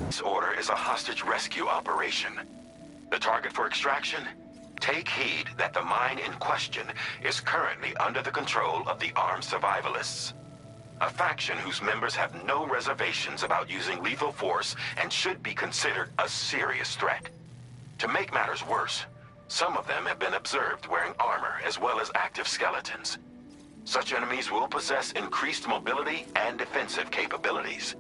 This order is a hostage rescue operation. The target for extraction? Take heed that the mine in question is currently under the control of the armed survivalists. A faction whose members have no reservations about using lethal force and should be considered a serious threat. To make matters worse, some of them have been observed wearing armor as well as active skeletons. Such enemies will possess increased mobility and defensive capabilities.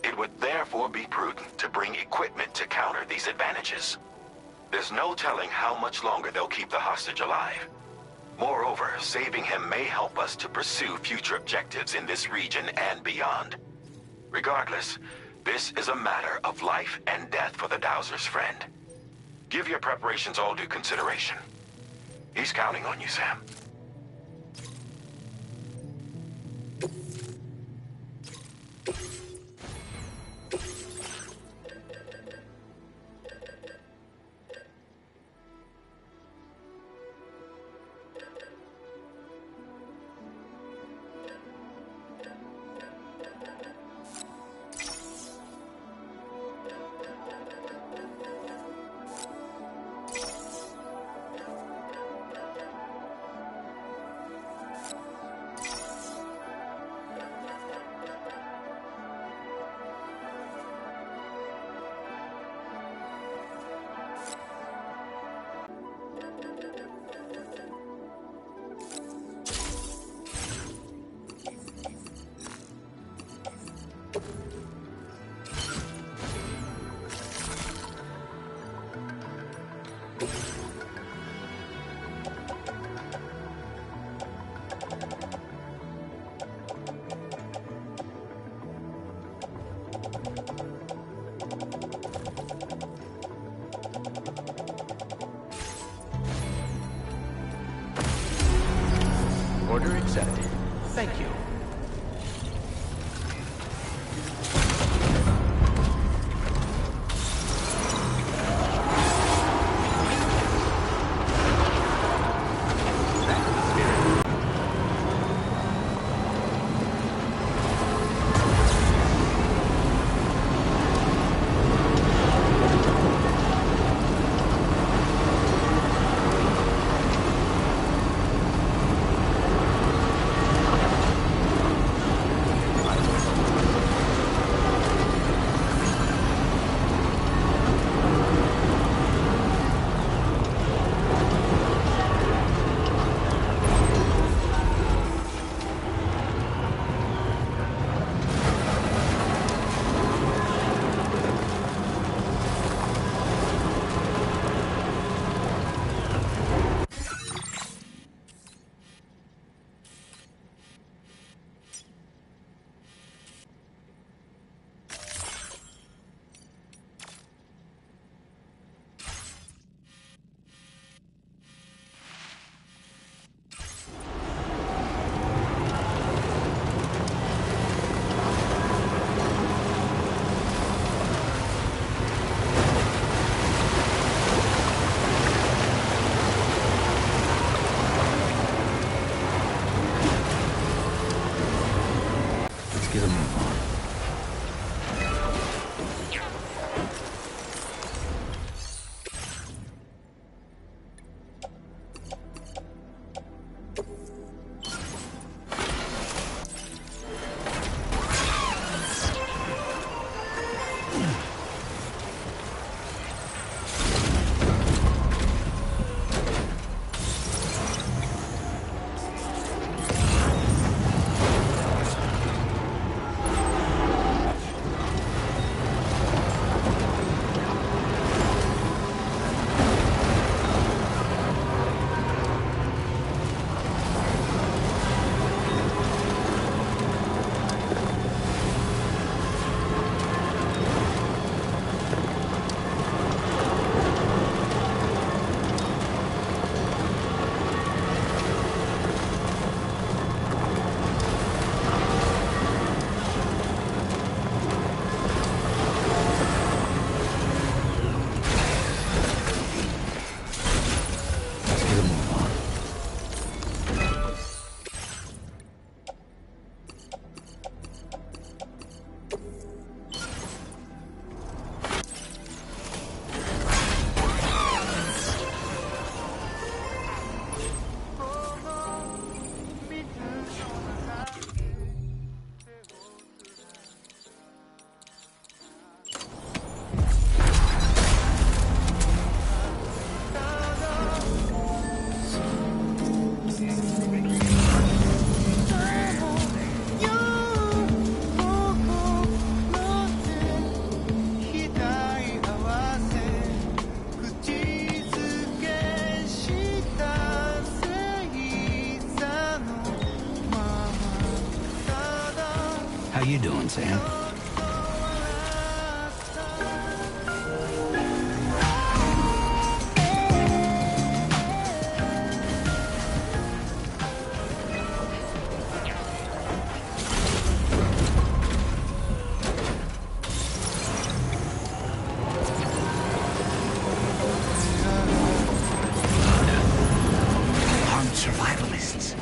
It would therefore be prudent to bring equipment to counter these advantages. There's no telling how much longer they'll keep the hostage alive. Moreover, saving him may help us to pursue future objectives in this region and beyond. Regardless, this is a matter of life and death for the Dowser's friend. Give your preparations all due consideration. He's counting on you, Sam. Order accepted. Thank you. on, Sam. Armed survivalists.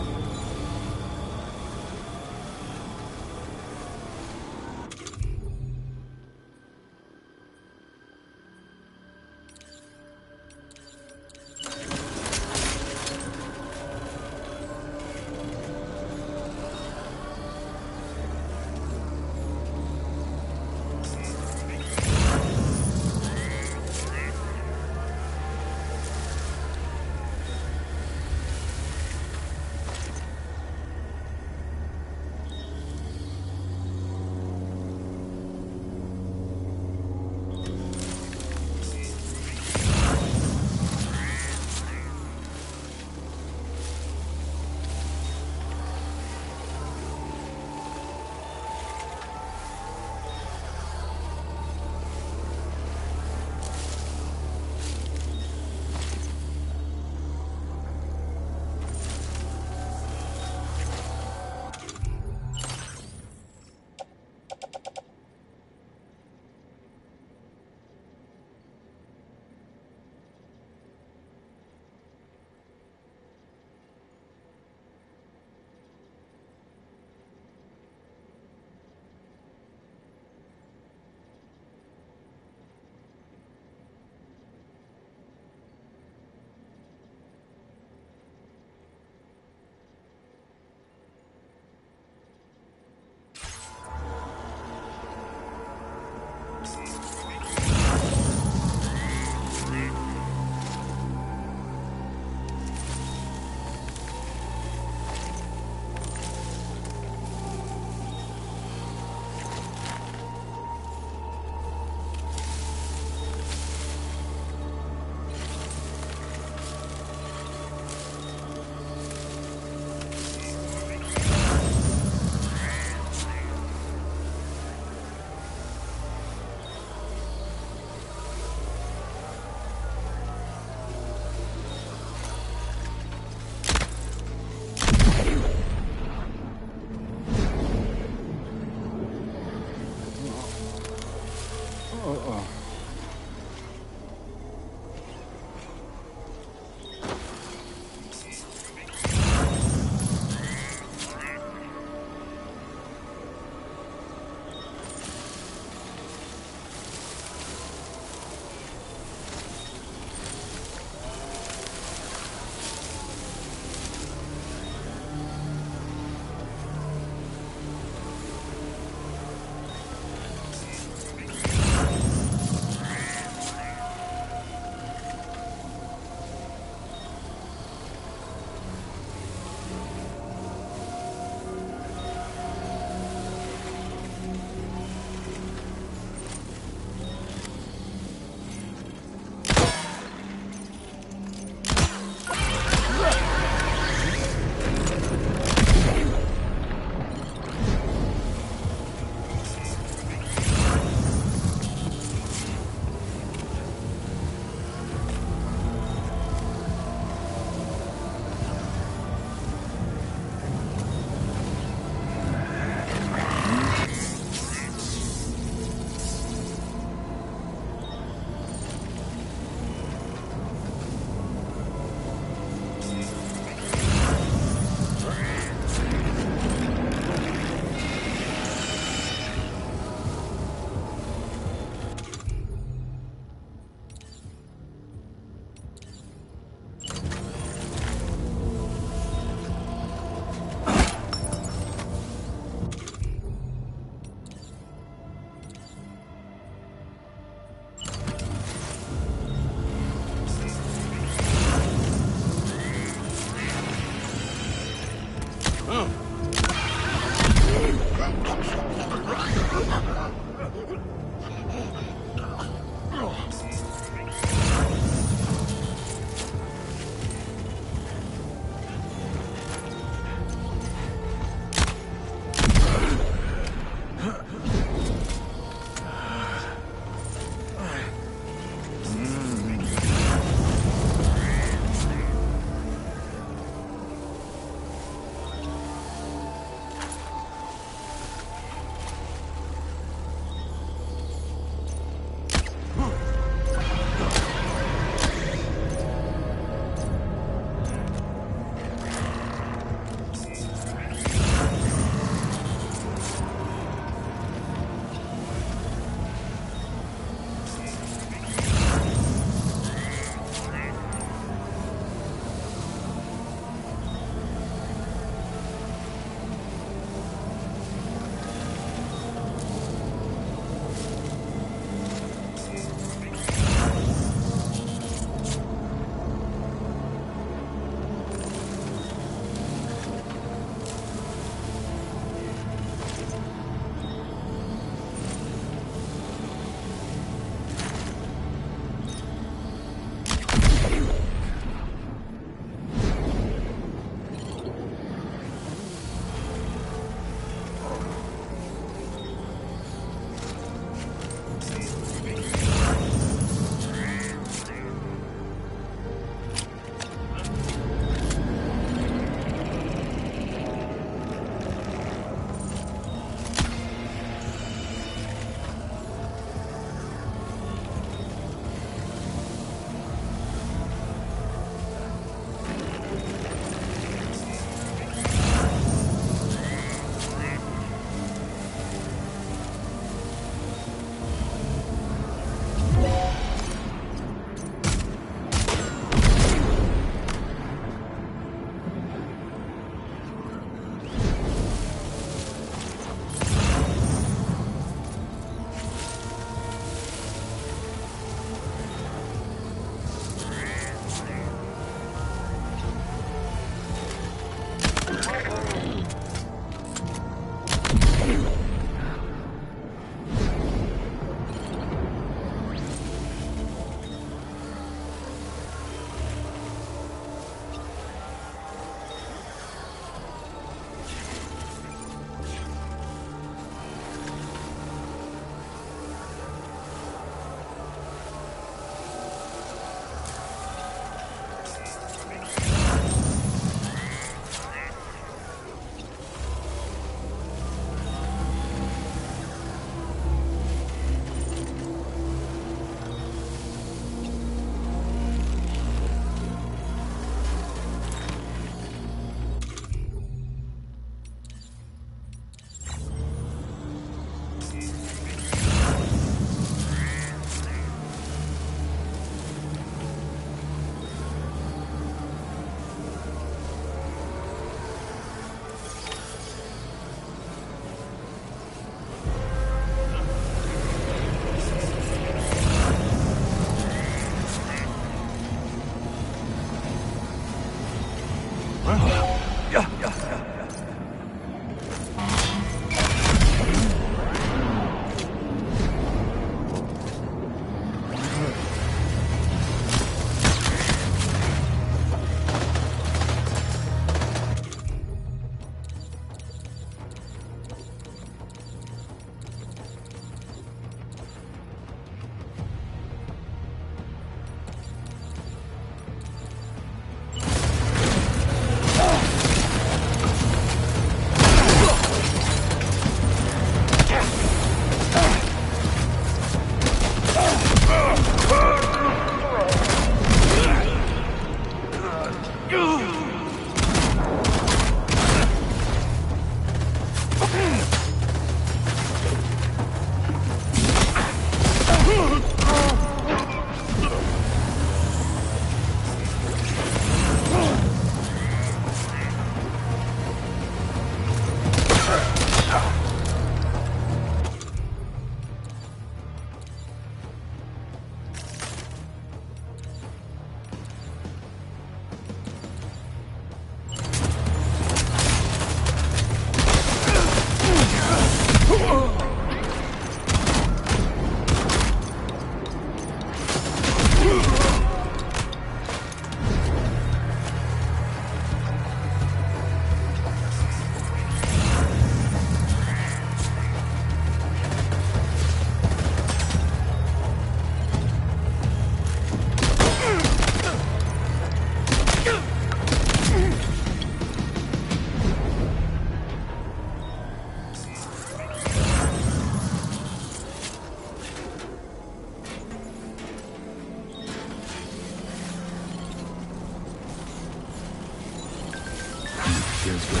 Feels good.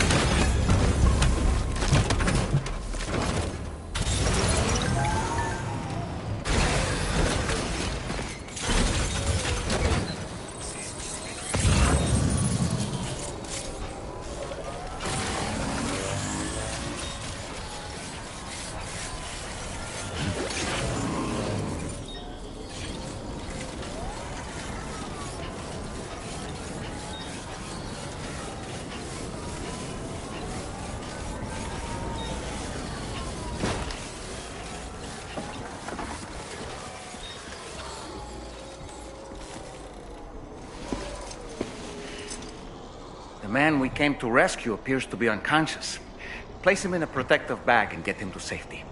The man we came to rescue appears to be unconscious. Place him in a protective bag and get him to safety.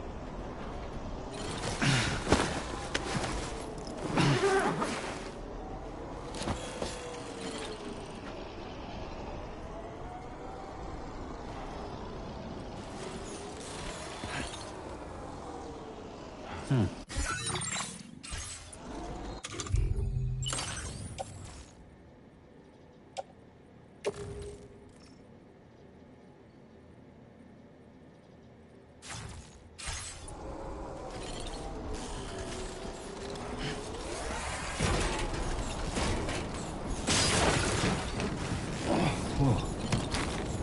Whoa.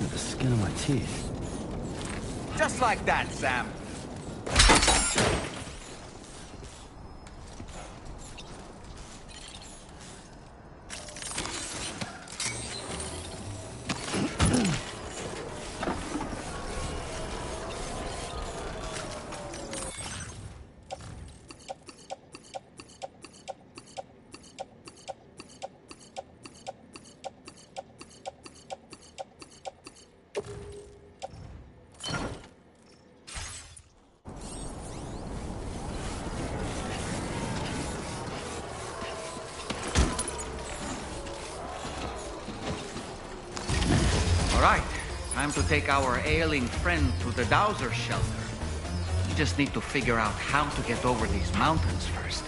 The skin of my teeth. Just like that, Sam. Right, time to take our ailing friend to the Dowser shelter. We just need to figure out how to get over these mountains first.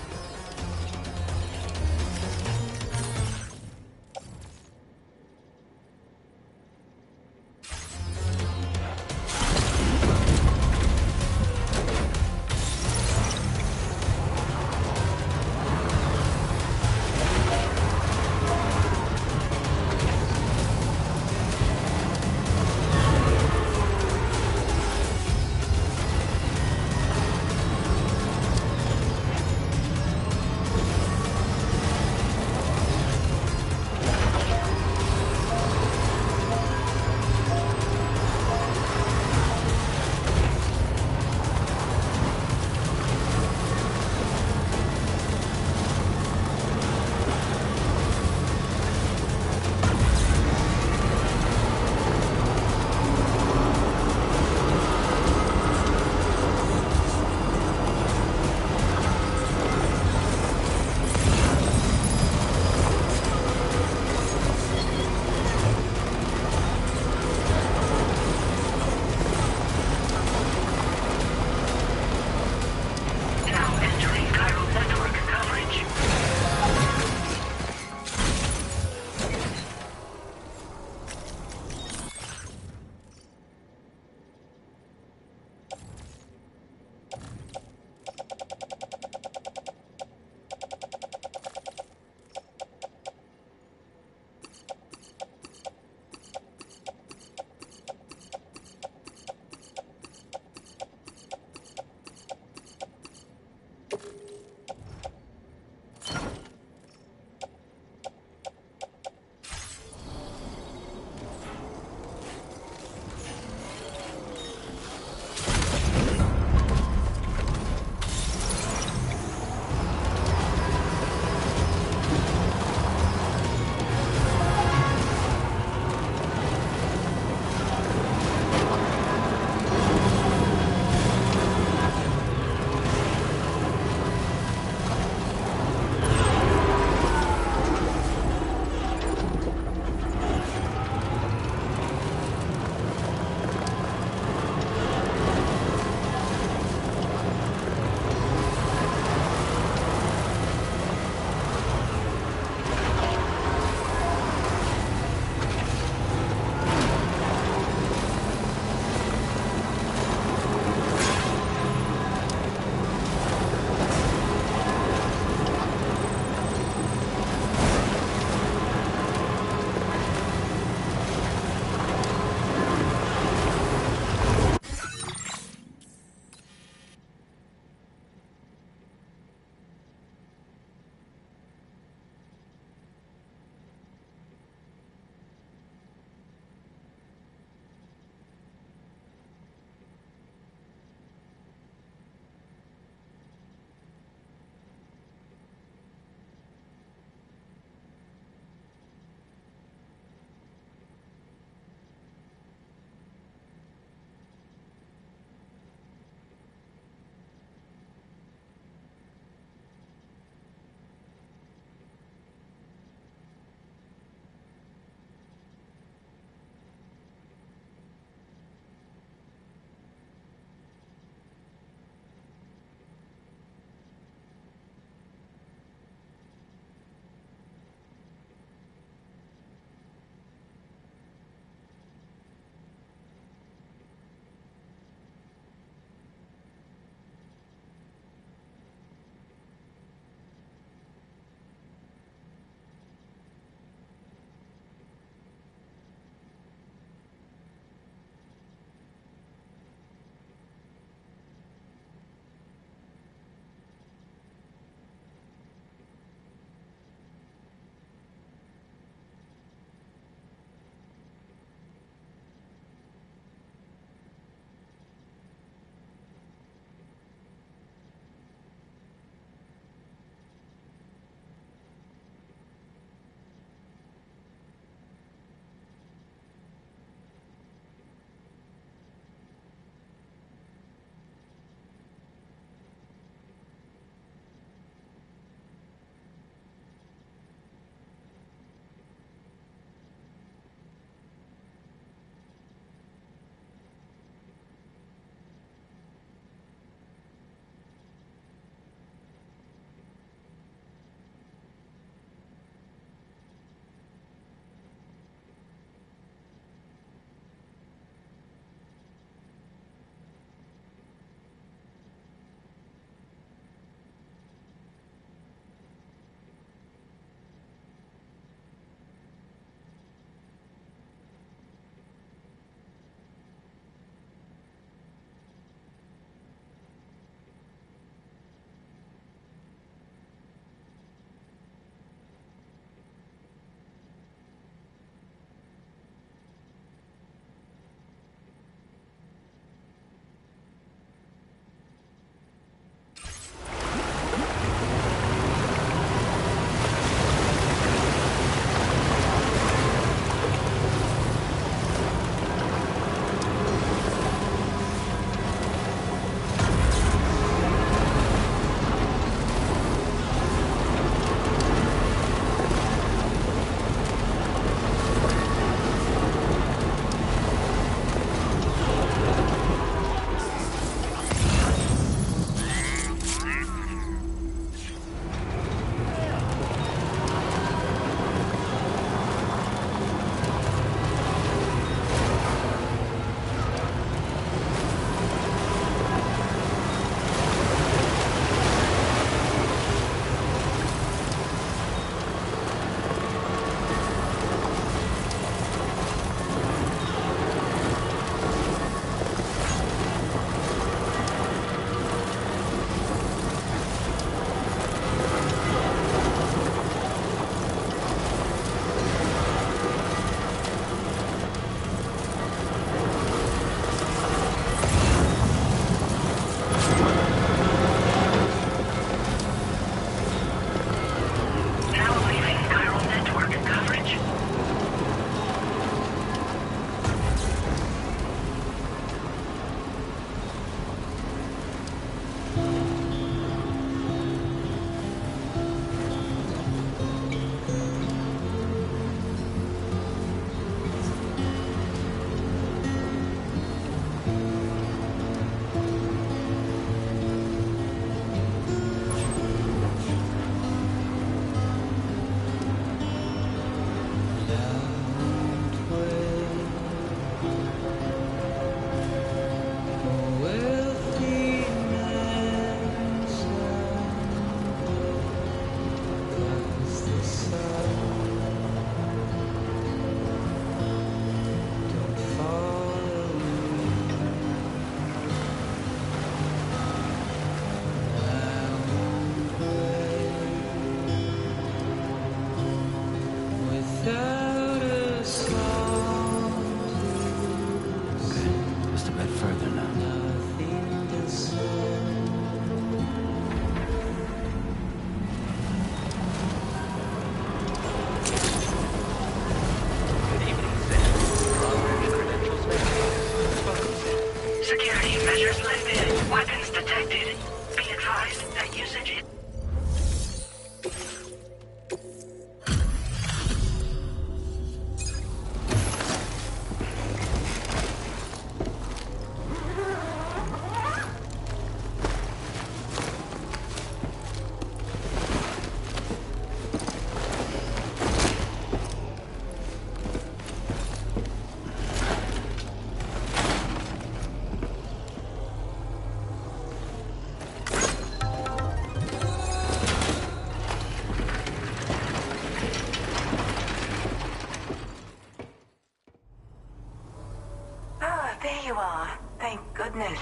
goodness.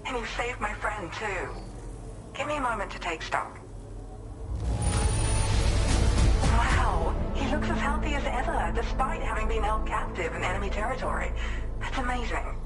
And you saved my friend, too. Give me a moment to take stock. Wow, he looks as healthy as ever, despite having been held captive in enemy territory. That's amazing.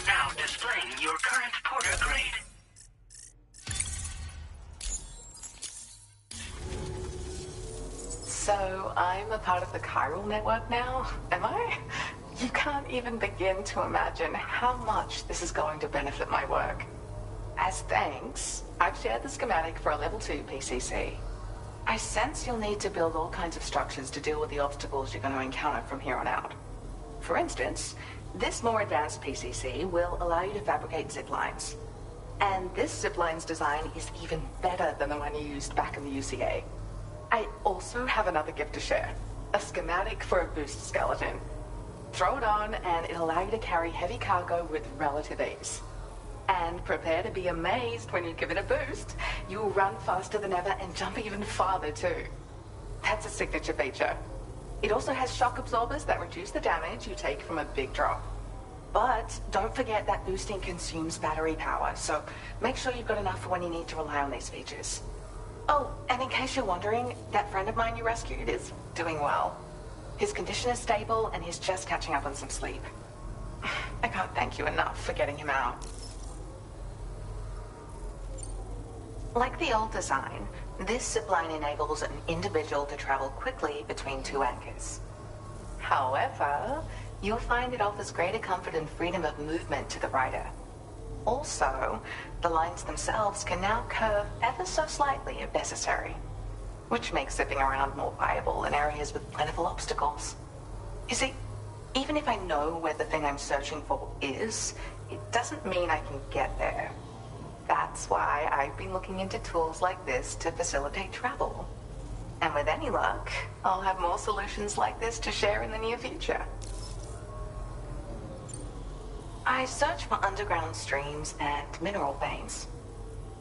Now displaying your current porter grade. So, I'm a part of the chiral network now, am I? You can't even begin to imagine how much this is going to benefit my work. As thanks, I've shared the schematic for a level 2 PCC. I sense you'll need to build all kinds of structures to deal with the obstacles you're going to encounter from here on out. For instance, this more advanced PCC will allow you to fabricate zip lines. And this zip line's design is even better than the one you used back in the UCA. I also have another gift to share. A schematic for a boost skeleton. Throw it on and it'll allow you to carry heavy cargo with relative ease. And prepare to be amazed when you give it a boost. You'll run faster than ever and jump even farther too. That's a signature feature. It also has shock absorbers that reduce the damage you take from a big drop. But don't forget that boosting consumes battery power, so make sure you've got enough for when you need to rely on these features. Oh, and in case you're wondering, that friend of mine you rescued is doing well. His condition is stable and he's just catching up on some sleep. I can't thank you enough for getting him out. Like the old design, this zipline enables an individual to travel quickly between two anchors. However, you'll find it offers greater comfort and freedom of movement to the rider. Also, the lines themselves can now curve ever so slightly if necessary, which makes zipping around more viable in areas with plentiful obstacles. You see, even if I know where the thing I'm searching for is, it doesn't mean I can get there. That's why I've been looking into tools like this to facilitate travel. And with any luck, I'll have more solutions like this to share in the near future. I search for underground streams and mineral veins.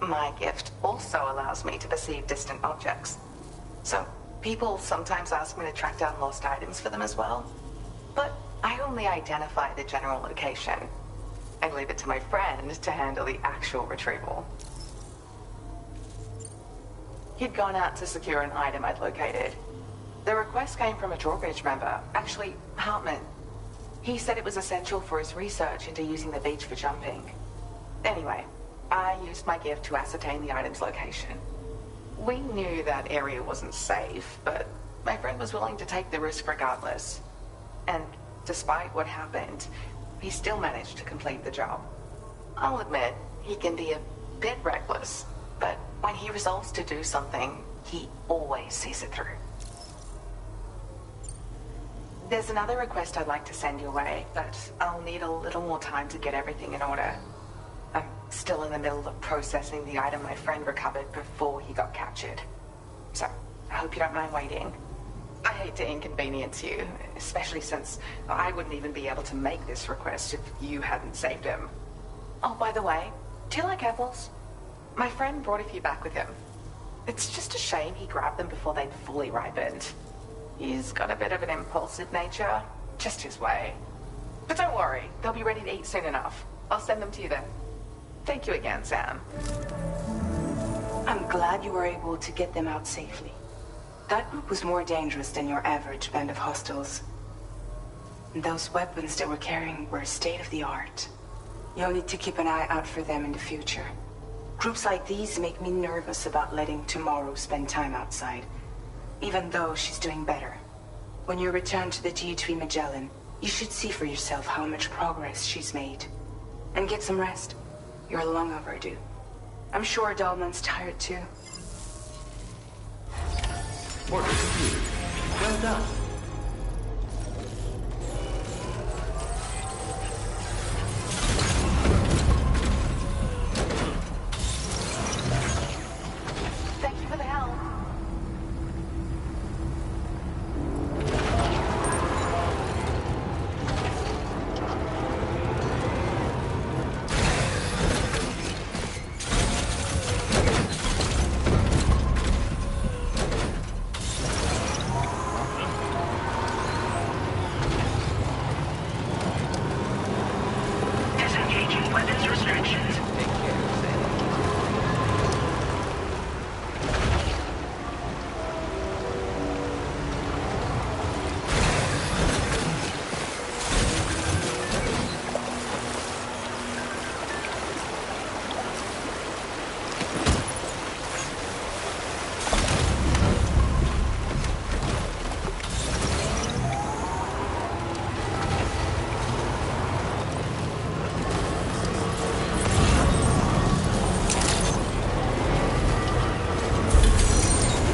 My gift also allows me to perceive distant objects. So people sometimes ask me to track down lost items for them as well. But I only identify the general location. I leave it to my friend to handle the actual retrieval. He'd gone out to secure an item I'd located. The request came from a drawbridge member, actually Hartman. He said it was essential for his research into using the beach for jumping. Anyway, I used my gift to ascertain the item's location. We knew that area wasn't safe, but my friend was willing to take the risk regardless. And despite what happened, he still managed to complete the job. I'll admit, he can be a bit reckless, but when he resolves to do something, he always sees it through. There's another request I'd like to send your way, but I'll need a little more time to get everything in order. I'm still in the middle of processing the item my friend recovered before he got captured. So, I hope you don't mind waiting. I hate to inconvenience you, especially since I wouldn't even be able to make this request if you hadn't saved him. Oh, by the way, do you like apples? My friend brought a few back with him. It's just a shame he grabbed them before they'd fully ripened. He's got a bit of an impulsive nature, just his way. But don't worry, they'll be ready to eat soon enough. I'll send them to you then. Thank you again, Sam. I'm glad you were able to get them out safely. That group was more dangerous than your average band of hostiles. Those weapons they were carrying were state-of-the-art. You'll need to keep an eye out for them in the future. Groups like these make me nervous about letting Tomorrow spend time outside, even though she's doing better. When you return to the G3 Magellan, you should see for yourself how much progress she's made. And get some rest. You're long overdue. I'm sure Dahlman's tired too. Order complete. Well done. Thank you for the help. Disengaging weapons restrictions. Take care, Sam.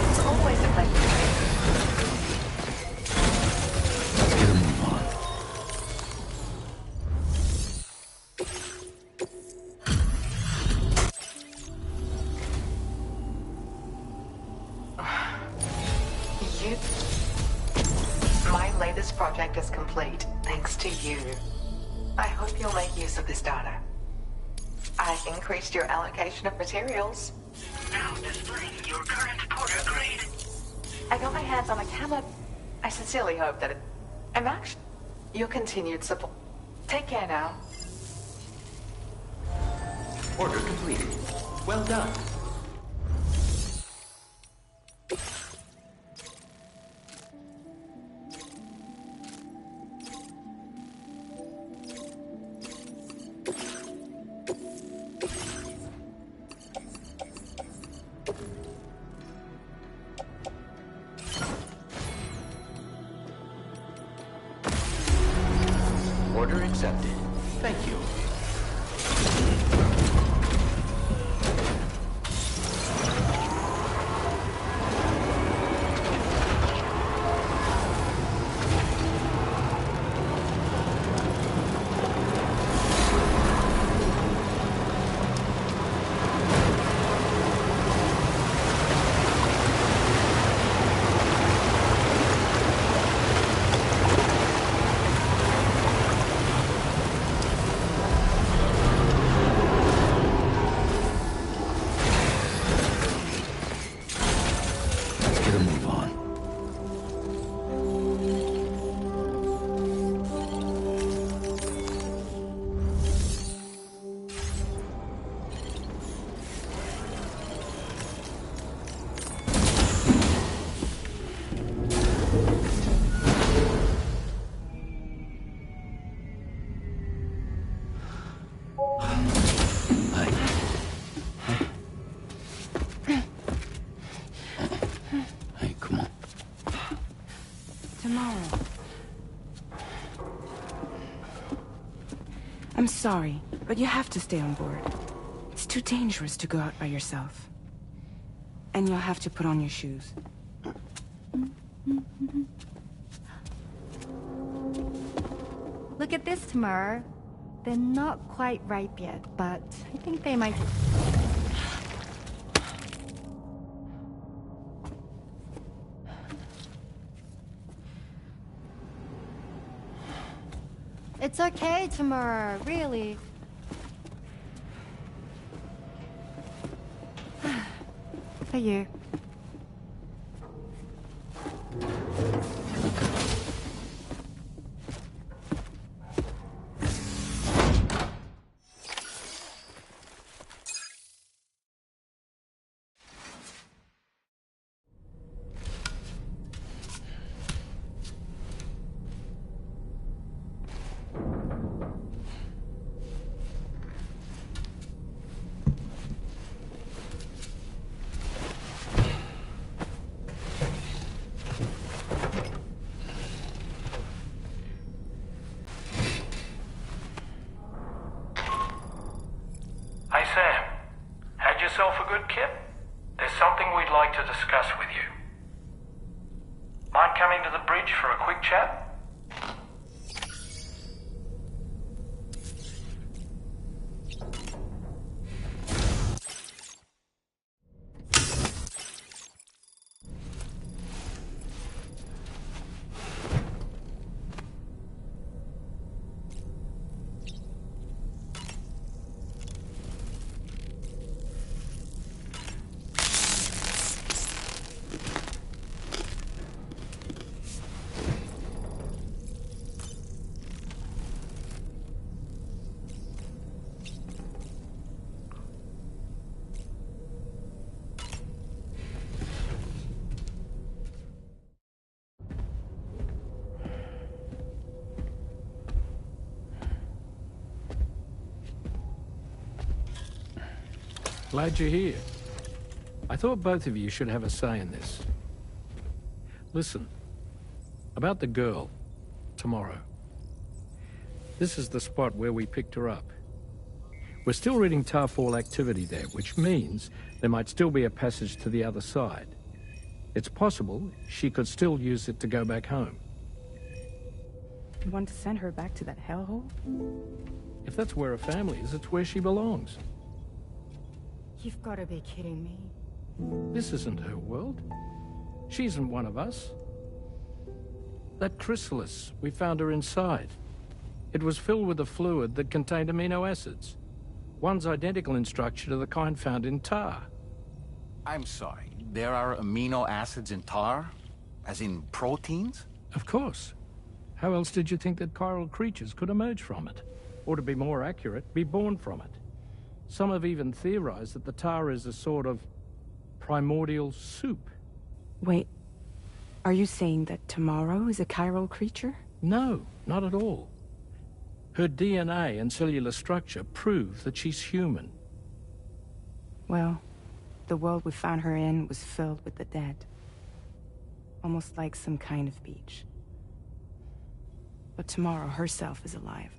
It's always a pleasure. Let's get a move on. You... My latest project is complete, thanks to you. I hope you'll make use of this data. I've increased your allocation of materials. Now displaying your current porter grade. I got my hands on a camera. I sincerely hope that it... I'm actually... Your continued support. Take care now. Order completed. Well done. Order accepted. Thank you. Let's get a move on. Hey. Hey, come on. Tomorrow. I'm sorry, but you have to stay on board. It's too dangerous to go out by yourself. And you'll have to put on your shoes. Look at this, Tamar. They're not quite ripe yet, but I think they might... It's okay, Tamar, really. For you. Kip, there's something we'd like to discuss with you. Mind coming to the bridge for a quick chat? Glad you're here. I thought both of you should have a say in this. Listen, about the girl, tomorrow. This is the spot where we picked her up. We're still reading Tarfall activity there, which means there might still be a passage to the other side. It's possible she could still use it to go back home. You want to send her back to that hellhole? If that's where her family is, it's where she belongs. You've got to be kidding me. This isn't her world. She isn't one of us. That chrysalis, we found her inside. It was filled with a fluid that contained amino acids. One's identical in structure to the kind found in tar. I'm sorry, there are amino acids in tar? As in proteins? Of course. How else did you think that chiral creatures could emerge from it? Or to be more accurate, be born from it? Some have even theorized that the tar is a sort of primordial soup. Wait, are you saying that Tomorrow is a chiral creature? No, not at all. Her DNA and cellular structure prove that she's human. Well, the world we found her in was filled with the dead. Almost like some kind of beach. But Tomorrow herself is alive.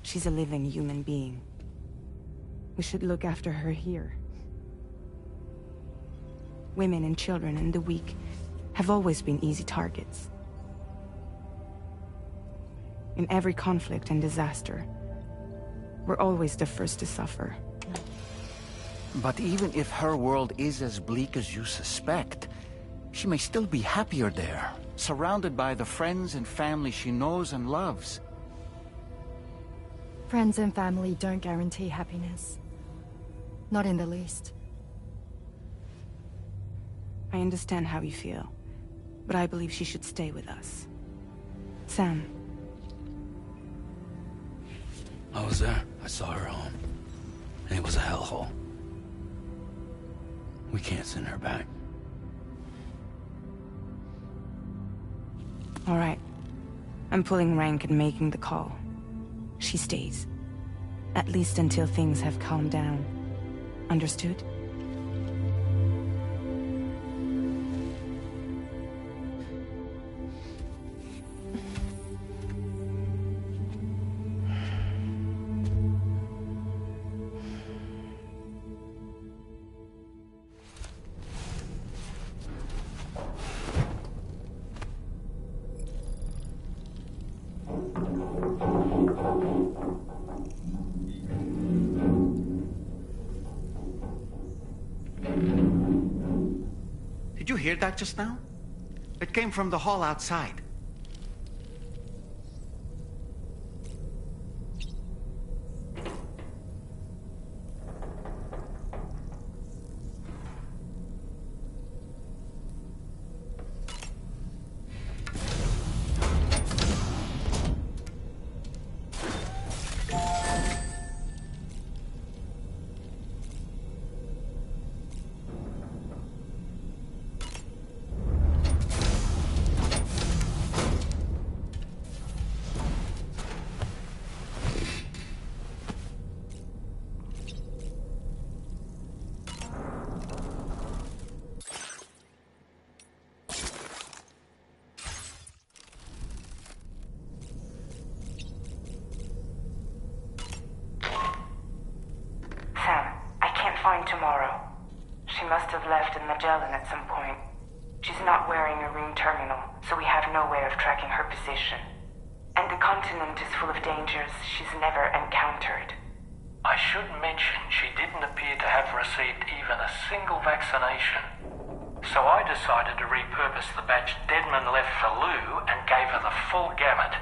She's a living human being. We should look after her here. Women and children and the weak have always been easy targets. In every conflict and disaster, we're always the first to suffer. But even if her world is as bleak as you suspect, she may still be happier there, surrounded by the friends and family she knows and loves. Friends and family don't guarantee happiness. Not in the least. I understand how you feel, but I believe she should stay with us. Sam. I was there. I saw her home. And it was a hellhole. We can't send her back. All right. I'm pulling rank and making the call. She stays. At least until things have calmed down. Understood? Did you hear that just now? It came from the hall outside. Sam, I can't find Tomorrow. have left in Magellan at some point. She's not wearing a room terminal, so we have no way of tracking her position. And the continent is full of dangers she's never encountered. I should mention she didn't appear to have received even a single vaccination. So I decided to repurpose the batch Deadman left for Lou and gave her the full gamut.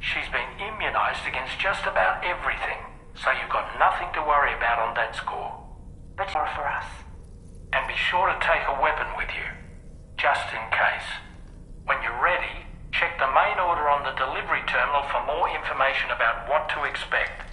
She's been immunized against just about everything, so you've got nothing to worry about on that score. But more for us. And be sure to take a weapon with you, just in case. When you're ready, check the main order on the delivery terminal for more information about what to expect.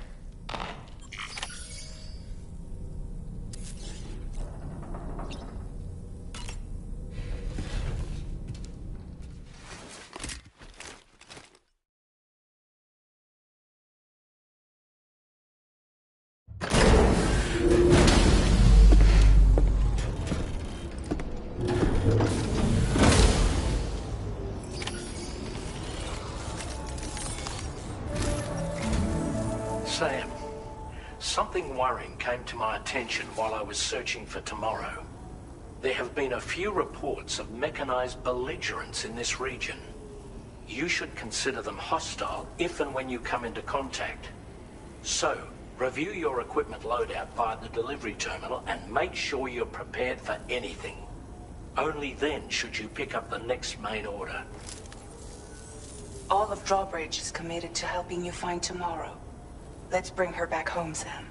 Sam, something worrying came to my attention while I was searching for Tomorrow. There have been a few reports of mechanized belligerents in this region. You should consider them hostile if and when you come into contact. So, review your equipment loadout via the delivery terminal and make sure you're prepared for anything. Only then should you pick up the next main order. All of Drawbridge is committed to helping you find Tomorrow. Let's bring her back home, Sam.